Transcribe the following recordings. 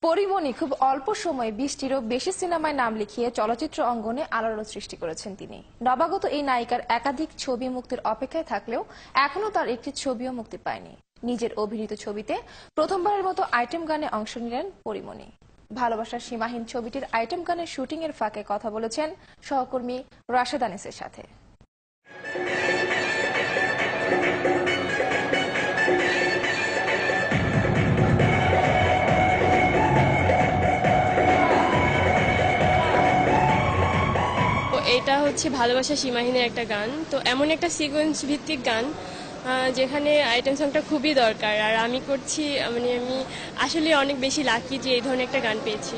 পরিমণি খুব অল্প সময়ে 20টিরও বেশি সিনেমায় নাম লিখিয়ে চলচ্চিত্র অঙ্গনে আলোড়ন সৃষ্টি করেছেন তিনি। নবাগত এই নায়িকার একাধিক ছবি মুক্তির অপেক্ষায় থাকলেও এখনো তার একটি ছবিও মুক্তি পায়নি। নিজের অভিনীত ছবিতে প্রথমবারের মতো আইটেম গানে অংশ নিলেন পরিমণি। ভালোবাসার সীমাহীন ছবিটির আইটেম গানের শুটিং এর ফাঁকে কথা বলেছেন সহকর্মী রাশেদ আনিসের সাথে। এটা হচ্ছে ভালোবাসা সীমাহীনের একটা গান। তো এমন একটা সিকোয়েন্স ভিত্তিক গান যেখানে আইটেম সংটা খুবই দরকার, আর আমি করছি, আমি আসলে অনেক বেশি লাকি যে এই ধরনের একটা গান পেয়েছি।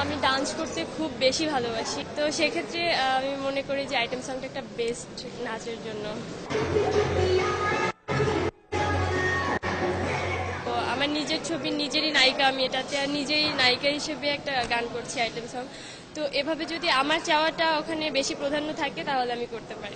আমি ডান্স করতে খুব বেশি ভালোবাসি, তো সেক্ষেত্রে আমি মনে করি যে আইটেম সংটা একটা বেস্ট নাচের জন্য। আমার নিজের ছবি, নিজেরই নায়িকা আমি এটাতে, আর নিজেই নায়িকা হিসেবে একটা গান করছি আইটেম সং। তো এভাবে যদি আমার চাওয়াটা ওখানে বেশি প্রাধান্য থাকে তাহলে আমি করতে পারি।